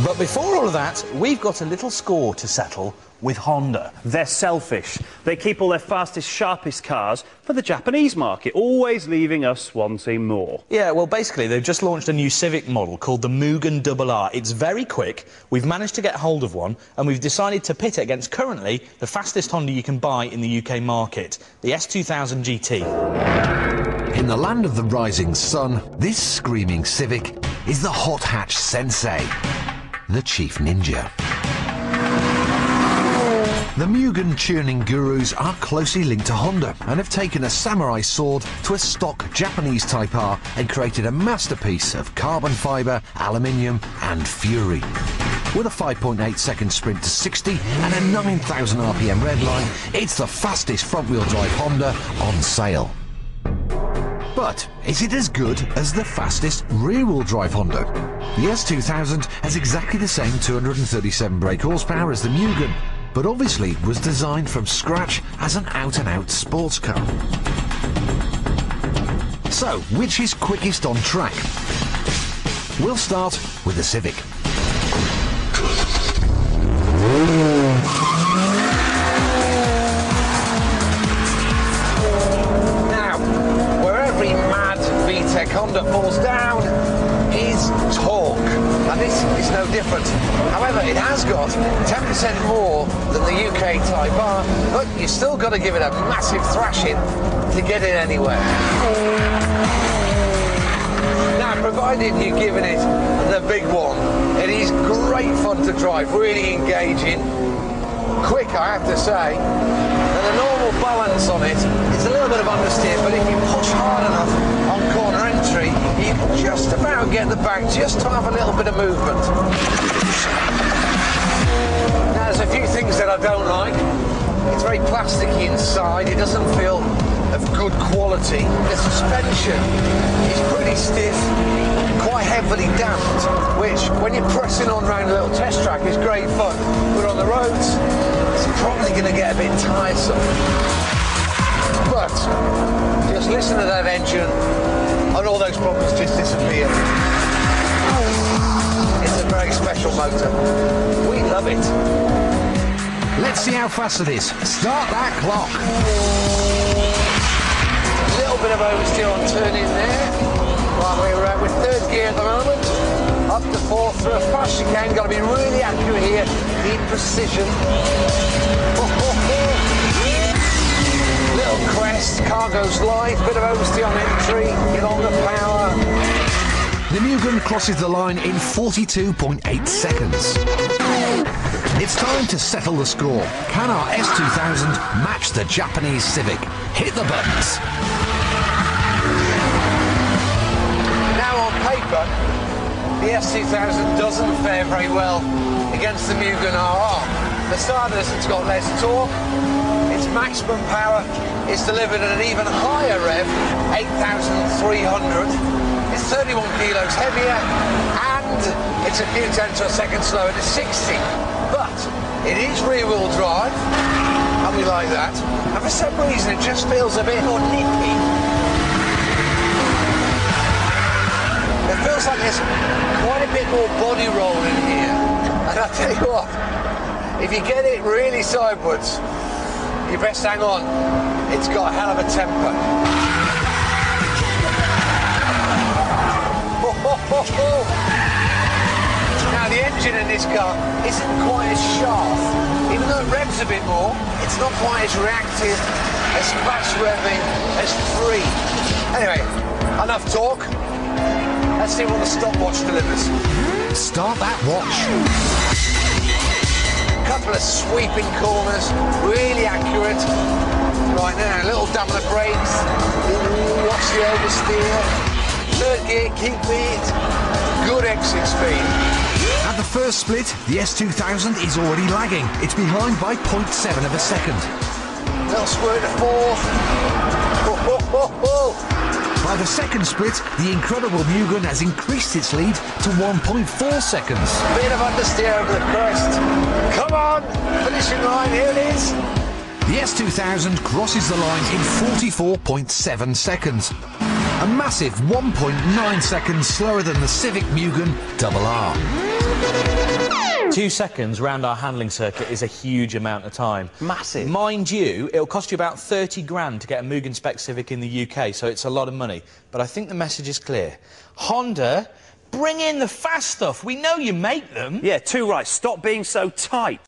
But before all of that, we've got a little score to settle with Honda. They're selfish. They keep all their fastest, sharpest cars for the Japanese market, always leaving us wanting more. Yeah, well, basically, they've just launched a new Civic model called the Mugen RR. It's very quick. We've managed to get hold of one, and we've decided to pit it against currently the fastest Honda you can buy in the UK market, the S2000 GT. In the land of the rising sun, this screaming Civic is the hot hatch sensei, the chief ninja. The Mugen tuning gurus are closely linked to Honda and have taken a samurai sword to a stock Japanese Type R and created a masterpiece of carbon fibre, aluminium and fury. With a 5.8 second sprint to 60 and a 9,000 RPM redline, it's the fastest front-wheel drive Honda on sale. But is it as good as the fastest rear-wheel drive Honda? The S2000 has exactly the same 237 brake horsepower as the Mugen, but obviously was designed from scratch as an out-and-out sports car. So, which is quickest on track? We'll start with the Civic. Now, where every mad VTEC Honda falls down is torque. And this is no different. However, it has got 10% more than the UK Type R, but you've still got to give it a massive thrashing to get it anywhere. Now, provided you're giving it the big one, it is great fun to drive, really engaging. Quick, I have to say. And the normal balance on it is a little bit of understeer, but if you push hard enough on corner entry, you can just about get the back just to have a little bit of movement. Now, there's a few things that I don't like. It's very plasticky inside. It doesn't feel of good quality. The suspension is pretty stiff, quite heavily damped, which, when you're pressing on around a little test track, is great fun. But on the roads, it's probably going to get a bit tiresome. But just listen to that engine, and all those problems just disappear. It's a very special motor. We love it. Let's see how fast it is. Start that clock. A little bit of oversteer on turning there. Right, we're third gear at the moment. Up to fourth through a fast chicane. Got to be really accurate here. Need precision. Little crest, car goes light, bit of oversteer on entry, get on the power. The Mugen crosses the line in 42.8 seconds. It's time to settle the score. Can our S2000 match the Japanese Civic? Hit the buttons. Now on paper, the S2000 doesn't fare very well against the Mugen RR. For starters, it's got less torque. Its maximum power is delivered at an even higher rev, 8,300. It's 31 kilos heavier, and it's a few tenths of a second slower to 60. But it is rear-wheel drive, and we like that. And for some reason, it just feels a bit more nippy. It feels like there's quite a bit more body roll in here. And I'll tell you what, if you get it really sideways, you best hang on. It's got a hell of a temper. Now, the engine in this car isn't quite as sharp. Even though it revs a bit more, it's not quite as reactive, as fast revving, as free. Anyway, enough talk. Let's see what the stopwatch delivers. Start that watch. Couple of sweeping corners, really accurate. Right now, a little damp on the brakes. Watch the oversteer. Third gear, keep it. Good exit speed. At the first split, the S2000 is already lagging. It's behind by 0.7 of a second. Little squirt to fourth. By the second split, the incredible Mugen has increased its lead to 1.4 seconds. Bit of understeer over the crest. Come on, finishing line, here it is. The S2000 crosses the line in 44.7 seconds. A massive 1.9 seconds slower than the Civic Mugen RR. 2 seconds round our handling circuit is a huge amount of time. Massive. Mind you, it'll cost you about 30 grand to get a Mugen Spec Civic in the UK, so it's a lot of money. But I think the message is clear. Honda, bring in the fast stuff. We know you make them. Yeah, too right. Stop being so tight.